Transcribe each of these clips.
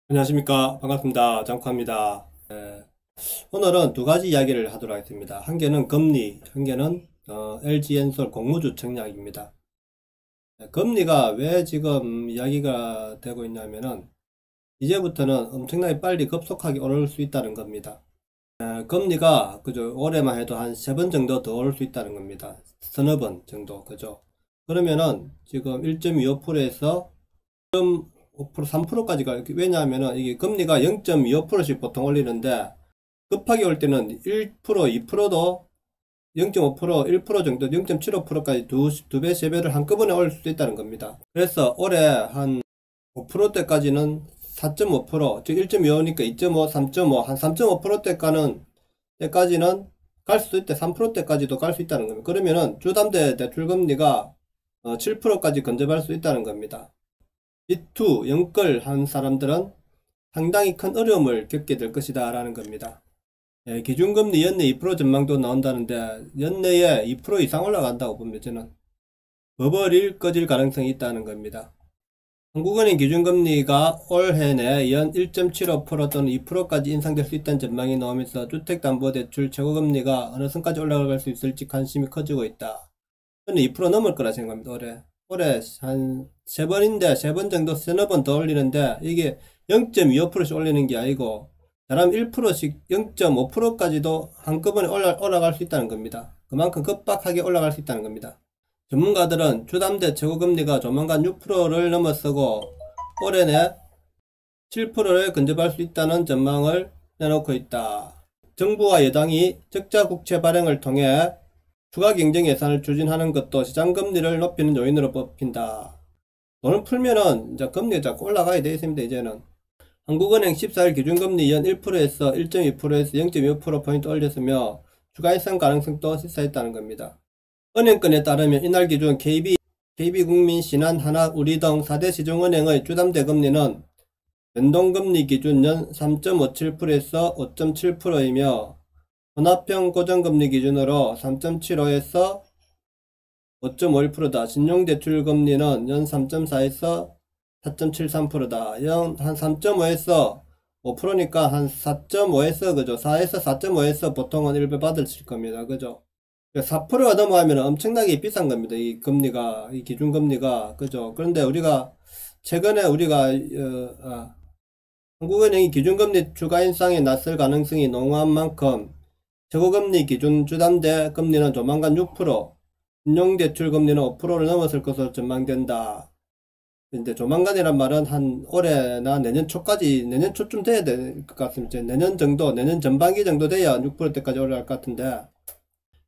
안녕하십니까. 반갑습니다. 장코입니다. 오늘은 두 가지 이야기를 하도록 하겠습니다. 한 개는 금리, 한 개는 LG엔솔 공모주 청약입니다. 금리가 왜 지금 이야기가 되고 있냐면은 이제부터는 엄청나게 빨리 급속하게 오를 수 있다는 겁니다. 금리가 그죠, 올해만 해도 한 3번 정도 더 오를 수 있다는 겁니다. 서너 번 정도, 그죠. 그러면은 지금 1.25%에서 5%, 3%까지 가. 왜냐하면은 이게 금리가 0.25%씩 보통 올리는데 급하게 올 때는 1%, 2%도 0.5%, 1% 정도, 0.75%까지 두 배, 세 배를 한꺼번에 올릴 수도 있다는 겁니다. 그래서 올해 한 5%대까지는 4.5%, 즉 1.25니까 2.5, 3.5, 한 3.5%대까지는 갈 수도 있대. 3%대까지도 갈 수 있다는 겁니다. 그러면은 주담대 대출금리가 7%까지 근접할 수 있다는 겁니다. B2 연끌 한 사람들은 상당히 큰 어려움을 겪게 될 것이다 라는 겁니다. 기준금리 연내 2% 전망도 나온다는데 연내에 2% 이상 올라간다고 보면 저는 버블이 꺼질 가능성이 있다는 겁니다. 한국은행 기준금리가 올해 내 연 1.75% 또는 2%까지 인상될 수 있다는 전망이 나오면서 주택담보대출 최고금리가 어느 선까지 올라갈 수 있을지 관심이 커지고 있다. 저는 2% 넘을 거라 생각합니다. 올해 한 3번인데 3번 정도 서너 번 더 올리는데 이게 0.25%씩 올리는 게 아니고 사람 1%씩 0.5%까지도 한꺼번에 올라갈 수 있다는 겁니다. 그만큼 급박하게 올라갈 수 있다는 겁니다. 전문가들은 주담대 최고금리가 조만간 6%를 넘어서고 올해 내 7%를 근접할 수 있다는 전망을 내놓고 있다. 정부와 여당이 적자 국채 발행을 통해 추가 경쟁 예산을 추진하는 것도 시장 금리를 높이는 요인으로 뽑힌다. 돈을 풀면은 이제 금리가 자꾸 올라가야 되겠습니다. 이제는 한국은행 14일 기준금리 연 1%에서 1.2%에서 0.25%포인트 올렸으며 추가 인상 가능성도 시사했다는 겁니다. 은행권에 따르면 이날 기준 KB국민, 신한, 하나, 우리 등 4대 시중은행의 주담대 금리는 변동금리 기준 연 3.57%에서 5.7%이며 혼합형 고정금리 기준으로 3.75에서 5.51%다. 신용대출금리는 연 3.4에서 4.73%다. 연 한 3.5에서 5%니까 한 4.5에서 그죠? 4에서 4.5에서 보통은 1배 받을 겁니다. 그죠? 4%가 넘어가면 엄청나게 비싼 겁니다. 이 금리가, 이 기준금리가. 그죠? 그런데 우리가, 최근에 우리가, 한국은행이 기준금리 추가 인상에 나설 가능성이 농후한 만큼 최고금리 기준 주담대 금리는 조만간 6%, 신용대출 금리는 5%를 넘어설 것으로 전망된다. 근데 조만간이란 말은 한 올해나 내년 초까지, 내년 초쯤 돼야 될 것 같습니다. 내년 정도, 내년 전반기 정도 돼야 6%대까지 올라갈 것 같은데,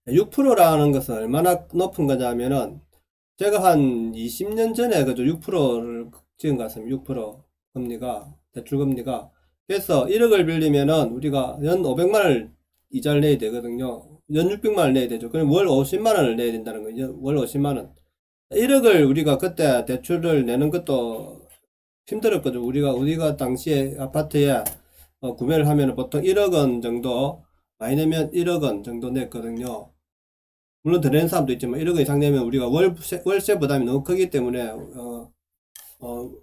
6%라는 것은 얼마나 높은 거냐면은, 제가 한 20년 전에 그저 6%를 찍은 것 같습니다. 6% 금리가, 대출금리가. 그래서 1억을 빌리면은 우리가 연 500만원을 이자를 내야 되거든요. 연 600만원을 내야 되죠. 그럼 월 50만원을 내야 된다는 거예요. 월 50만원. 1억을 우리가 그때 대출을 내는 것도 힘들었거든요. 우리가 당시에 아파트에 구매를 하면 보통 1억 원 정도, 많이 내면 1억 원 정도 냈거든요. 물론 더 내는 사람도 있지만 1억 원 이상 내면 우리가 월세 부담이 너무 크기 때문에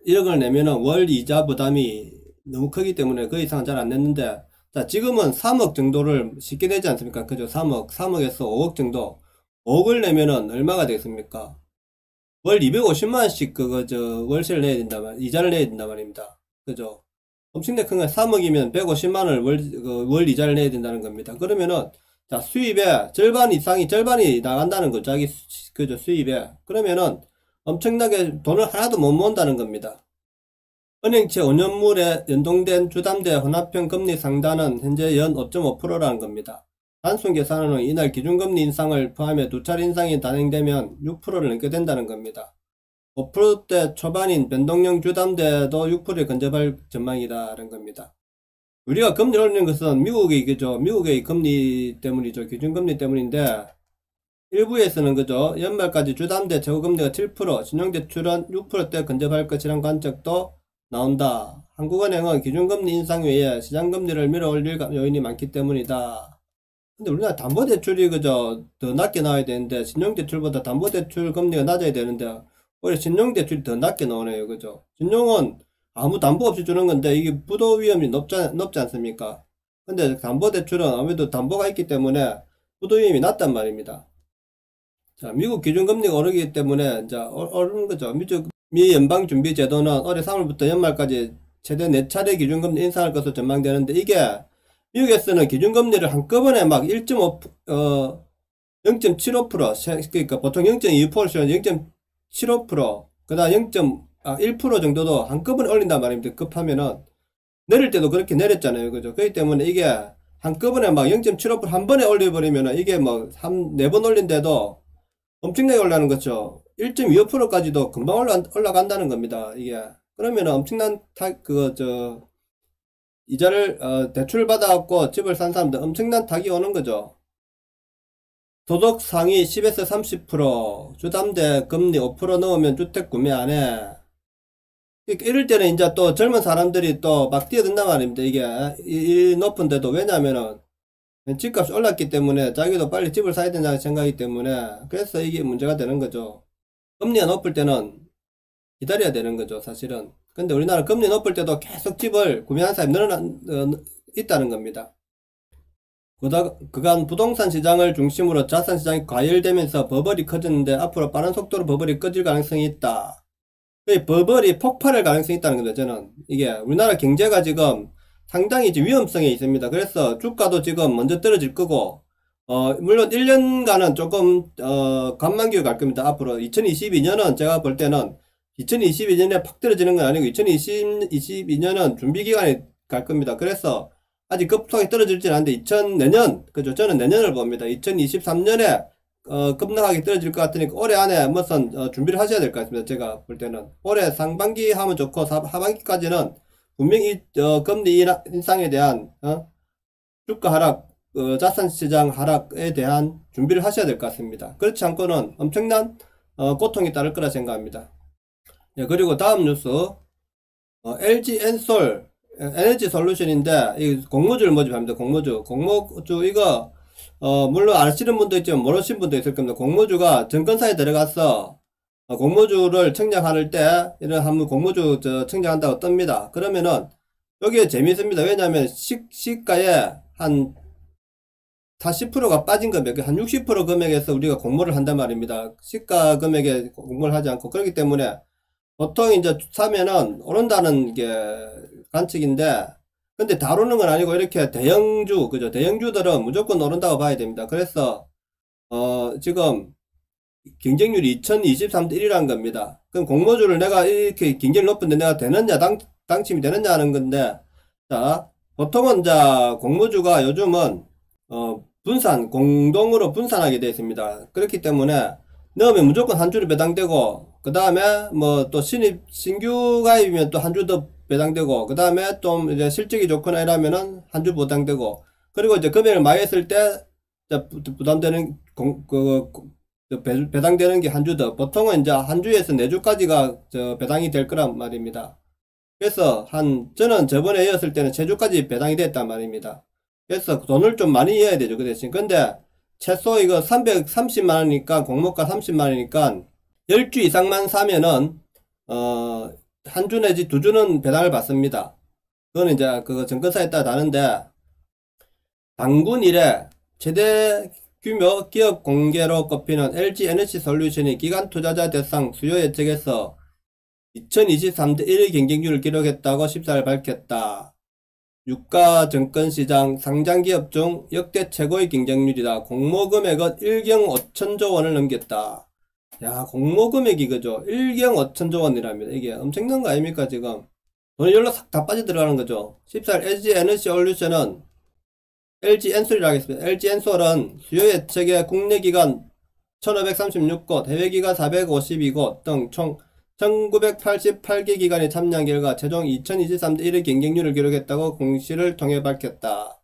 1억을 내면은 월 이자 부담이 너무 크기 때문에 그 이상은 잘 안 냈는데, 자, 지금은 3억 정도를 쉽게 내지 않습니까? 그죠? 3억에서 5억 정도. 5억을 내면은 얼마가 되겠습니까? 월 250만원씩 월세를 내야 된다 이자를 내야 된단 말입니다. 그죠? 엄청나게 큰 거, 3억이면 150만원을 월 이자를 내야 된다는 겁니다. 그러면은, 자, 수입의 절반이 나간다는 거죠. 그죠? 수입에. 그러면은, 엄청나게 돈을 하나도 못 모은다는 겁니다. 은행채 5년물에 연동된 주담대 혼합형 금리 상단은 현재 연 5.5%라는 겁니다. 단순 계산으로 이날 기준금리 인상을 포함해 두 차례 인상이 단행되면 6%를 넘게 된다는 겁니다. 5%대 초반인 변동형 주담대도 6%에 근접할 전망이라는 겁니다. 우리가 금리를 올리는 것은 미국의 금리 때문이죠. 기준금리 때문인데, 일부에서는 그죠, 연말까지 주담대 최고금리가 7%, 신용대출은 6%대 근접할 것이란 관측도 나온다. 한국은행은 기준금리 인상 외에 시장금리를 밀어올릴 요인이 많기 때문이다. 근데 우리나라 담보대출이 그저 더 낮게 나와야 되는데, 신용대출보다 담보대출 금리가 낮아야 되는데 오히려 신용대출이 더 낮게 나오네요. 그죠? 신용은 아무 담보 없이 주는 건데 이게 부도 위험이 높지 않습니까? 근데 담보대출은 아무래도 담보가 있기 때문에 부도 위험이 낮단 말입니다. 자, 미국 기준금리가 오르기 때문에 이제 오르는 거죠. 미 연방준비제도는 올해 3월부터 연말까지 최대 4차례 기준금리 인상할 것으로 전망되는데, 이게 미국에서는 기준금리를 한꺼번에 막 0.75%, 그러니까 보통 0.25%, 0.75%, 그 다음 1% 정도도 한꺼번에 올린단 말입니다. 급하면은. 내릴 때도 그렇게 내렸잖아요. 그죠? 그렇기 때문에 이게 한꺼번에 막 0.75% 한 번에 올려버리면은 이게 뭐 4번 올린데도 엄청나게 올라가는 거죠. 1.25%까지도 금방 올라간다는 겁니다. 이게. 그러면 엄청난 이자를, 대출을 받아갖고 집을 산 사람들 엄청난 닭이 오는 거죠. 소득 상위 10에서 30%, 주담대 금리 5% 넣으면 주택 구매 안 해. 이럴 때는 이제 또 젊은 사람들이 또 막 뛰어든단 말입니다. 이게, 이 높은데도. 왜냐면은, 집값이 올랐기 때문에 자기도 빨리 집을 사야 된다는 생각이기 때문에, 그래서 이게 문제가 되는 거죠. 금리가 높을 때는 기다려야 되는 거죠, 사실은. 근데 우리나라 금리 높을 때도 계속 집을 구매하는 사람이 있다는 겁니다. 그간 부동산 시장을 중심으로 자산 시장이 과열되면서 버블이 커졌는데, 앞으로 빠른 속도로 버블이 꺼질 가능성이 있다. 버블이 폭발할 가능성이 있다는 거죠, 저는. 이게 우리나라 경제가 지금 상당히 위험성이 있습니다. 그래서 주가도 지금 먼저 떨어질 거고, 물론 1년간은 조금, 관만기로 갈 겁니다. 앞으로 2022년은 제가 볼 때는 2022년에 팍 떨어지는 건 아니고 2022년은 준비기간에 갈 겁니다. 그래서 아직 급속하게 떨어질지는 않는데 내년, 그죠? 저는 내년을 봅니다. 2023년에 급락하게 떨어질 것 같으니까 올해 안에 무슨 준비를 하셔야 될 것 같습니다. 제가 볼 때는 올해 상반기 하면 좋고 하반기까지는 분명히 금리 인상에 대한 주가 하락, 자산시장 하락에 대한 준비를 하셔야 될 것 같습니다. 그렇지 않고는 엄청난 고통이 따를 거라 생각합니다. 예, 그리고 다음 뉴스, LG 엔솔 에너지 솔루션인데 이 공모주를 모집합니다. 공모주 이거 물론 아시는 분도 있지만 모르시는 분도 있을 겁니다. 공모주가 증권사에 들어가서 공모주를 청약할 때 이런 한번 공모주 청약한다고 뜹니다. 그러면은 여기에 재미있습니다. 왜냐하면 시가에 한 40%가 빠진 금액, 한 60% 금액에서 우리가 공모를 한단 말입니다. 시가 금액에 공모를 하지 않고. 그렇기 때문에 보통 이제 사면은 오른다는 게 관측인데, 근데 다루는 건 아니고 이렇게 대형주, 그죠? 대형주들은 무조건 오른다고 봐야 됩니다. 그래서 지금 경쟁률이 2023대 1이라는 겁니다. 그럼 공모주를 내가 이렇게 경쟁이 높은데 내가 되느냐, 당첨이 되느냐 하는 건데, 자, 보통은 자 공모주가 요즘은 공동으로 분산하게 되어 있습니다. 그렇기 때문에 넣으면 무조건 한 주를 배당되고, 그 다음에 뭐 또 신규 가입이면 또 한 주 더 배당되고, 그 다음에 좀 이제 실적이 좋거나 이러면은 한 주 보당되고, 그리고 이제 금액을 많이 했을 때 부담되는 배당되는 게 한 주 더. 보통은 이제 한 주에서 4주까지가 배당이 될 거란 말입니다. 그래서 저는 저번에 이었을 때는 3주까지 배당이 됐단 말입니다. 그래서 돈을 좀 많이 이어야 되죠, 그 대신. 근데 최소 이거 330만원이니까, 공모가 30만원이니까 10주 이상만 사면은 한 주 내지 2주는 배당을 받습니다. 그거는 이제 그 증권사에 따라 다른데, 당군 이래 최대 규모 기업 공개로 꼽히는 LG 에너지 솔루션이 기관 투자자 대상 수요 예측에서 2023대 1위 경쟁률을 기록했다고 14일 밝혔다. 유가 증권시장 상장기업 중 역대 최고의 경쟁률이다. 공모금액은 1경 5천조 원을 넘겼다. 야, 공모금액이 그죠? 1경 5천조 원이랍니다. 이게 엄청난 거 아닙니까, 지금? 돈이 열로 싹 다 빠져 들어가는 거죠. 14일 LG 에너지 솔루션은 LG 엔솔이라고 하겠습니다. LG 엔솔은 수요 예측의 국내 기관 1536곳, 해외 기관 452곳 등 총 1988개 기관이 참여한 결과 최종 2023대 1위 경쟁률을 기록했다고 공시를 통해 밝혔다.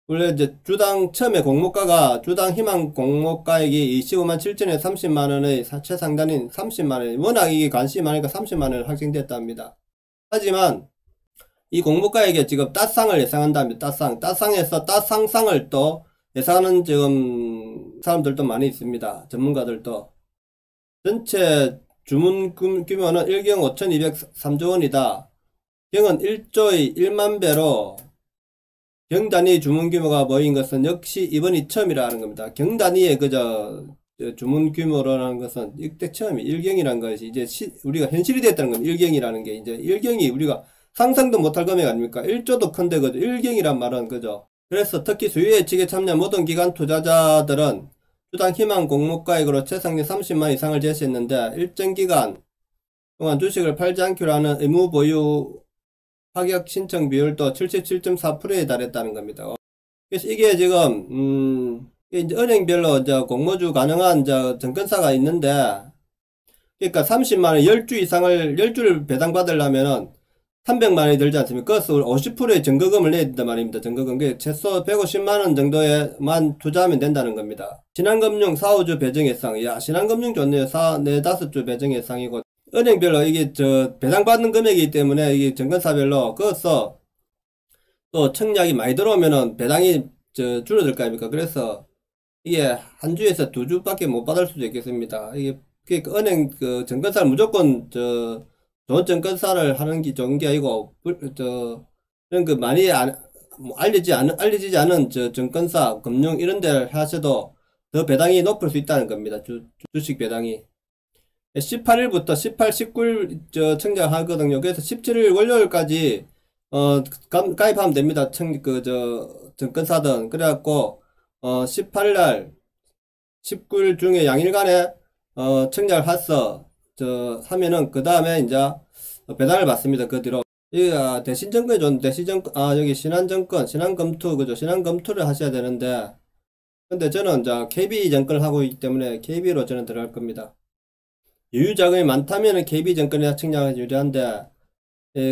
원래 이제 처음에 주당 희망 공모가액이 25만 7천에 30만원의 최상단인 30만원, 워낙 이게 관심이 많으니까 30만원을 확정됐답니다. 하지만 이 공모가액에 지금 따상을 예상한답니다. 따상에서 따상상을 또 예상하는 지금 사람들도 많이 있습니다. 전문가들도. 전체 주문 규모는 1경 5,203조 원이다. 경은 1조의 1만 배로 경단위 주문 규모가 모인 것은 역시 이번이 처음이라 하는 겁니다. 경단위의 그저 주문 규모라는 것은 이때 처음이 일경이라는 것이 이제 우리가 현실이 됐다는 겁니다. 일경이라는 게 이제 일경이 우리가 상상도 못할 금액 아닙니까? 1조도 큰데 그죠? 일경이란 말은 그죠? 그래서 특히 수요예측에 참여한 모든 기관 투자자들은 주당 희망 공모가액으로 최상위 30만 이상을 제시했는데 일정 기간 동안 주식을 팔지 않기로 하는 의무 보유 파격 신청 비율도 77.4%에 달했다는 겁니다. 그래서 이게 지금 이제 은행별로 이제 공모주 가능한 이제 증권사가 있는데, 그러니까 30만원 10주 이상을 10주를 배당받으려면은 300만원이 들지 않습니까? 그래서 50%의 증거금을 내야 된단 말입니다. 증거금. 그게 최소 150만원 정도에만 투자하면 된다는 겁니다. 신한금융 4, 5주 배정 예상. 야, 신한금융 좋네요. 4, 5주 배정 예상이고. 은행별로 이게 배당받는 금액이기 때문에 이게 증권사별로 그래서 또 청약이 많이 들어오면은 배당이 줄어들 거 아닙니까? 그래서 이게 한 주에서 두 주밖에 못 받을 수도 있겠습니다. 이게 그 은행 증권사를 무조건 좋은 증권사를 하는 게 좋은 게 아니고 이런 많이 뭐 알려지지 않은 증권사 금융 이런 데를 하셔도 더 배당이 높을 수 있다는 겁니다. 주식 배당이 18일부터 18, 19일 청약하거든요. 그래서 17일 월요일까지 가입하면 됩니다. 증권사든. 그래갖고 18일날 19일 중에 양일간에 청약을 해서 하면은 그 다음에 이제 배당을 받습니다. 그 뒤로 여기가 대신증권이 좋은데 여기 신한증권 신한금투 그죠? 신한금투를 하셔야 되는데 근데 저는 이제 KB증권을 하고 있기 때문에 KB로 저는 들어갈 겁니다. 여유자금이 많다면은 KB증권에 청약이 유리한데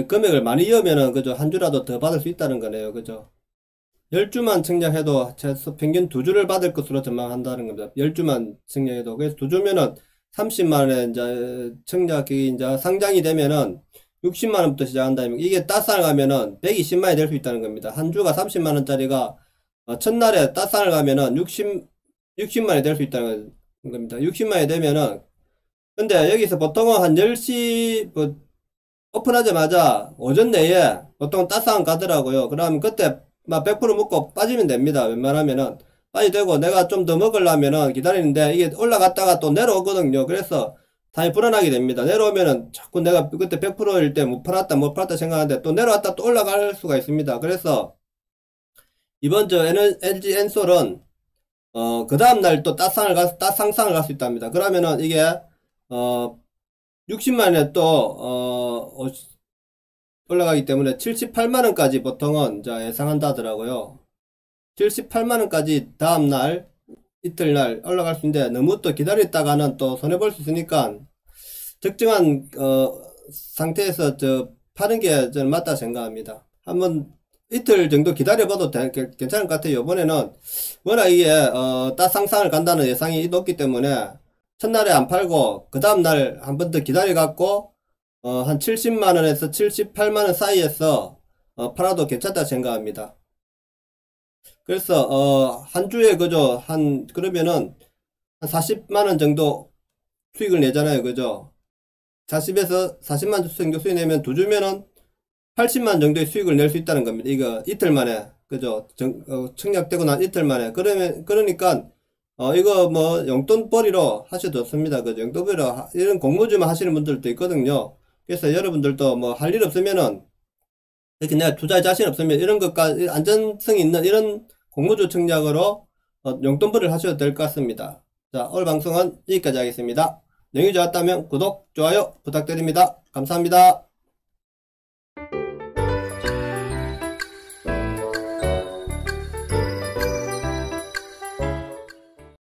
금액을 많이 이으면은 그죠? 한 주라도 더 받을 수 있다는 거네요. 그죠? 10주만 청약해도 최소 평균 2주를 받을 것으로 전망한다는 겁니다. 10주만 청약해도. 그래서 2주면은 30만원에 이제 청약이 이제 상장이 되면은 60만원부터 시작한다면 이게 따상을 가면은 120만원이 될 수 있다는 겁니다. 한 주가 30만원짜리가 첫날에 따상을 가면은 60만원이 될 수 있다는 겁니다. 60만원이 되면은 근데 여기서 보통은 한 10시 오픈하자마자 오전 내에 보통 따상 가더라고요. 그러면 그때 막 100% 먹고 빠지면 됩니다. 웬만하면은 빠지 되고 내가 좀 더 먹으려면은 기다리는데 이게 올라갔다가 또 내려오거든요. 그래서 당연히 불안하게 됩니다. 내려오면은 자꾸 내가 그때 100%일 때 못 팔았다 생각하는데 또 내려왔다 또 올라갈 수가 있습니다. 그래서 이번 LG 엔솔은 그 다음날 또 따상상을 갈 수 있답니다. 그러면은 이게 60만원에 또 올라가기 때문에 78만원까지 보통은 예상한다 하더라고요. 78만원까지 다음날 이틀날 올라갈 수 있는데 너무 또 기다렸다가는 또 손해볼 수 있으니까 적정한 상태에서 파는 게 저는 맞다 생각합니다. 한번 이틀 정도 기다려봐도 괜찮을 것 같아요. 이번에는 워낙 이게 따상상을 간다는 예상이 높기 때문에 첫날에 안 팔고 그 다음날 한 번 더 기다려 갖고 한 70만원에서 78만원 사이에서 팔아도 괜찮다 생각합니다. 그래서 한 주에 그죠 그러면은 한 40만원 정도 수익을 내잖아요. 그죠? 40에서 40만 정도 수익 내면 두 주면은 80만 정도의 수익을 낼 수 있다는 겁니다. 이거 이틀 만에 그죠? 청약되고 난 이틀 만에 그러니까 이거 뭐 용돈벌이로 하셔도 좋습니다. 그죠? 용돈벌이로 이런 공모주만 하시는 분들도 있거든요. 그래서 여러분들도 뭐 할 일 없으면은 이렇게 내가 투자에 자신 없으면 이런 것까지 안전성이 있는 이런 공모주 청약으로 용돈벌이를 하셔도 될 것 같습니다. 자, 오늘 방송은 여기까지 하겠습니다. 내용이 좋았다면 구독, 좋아요 부탁드립니다. 감사합니다.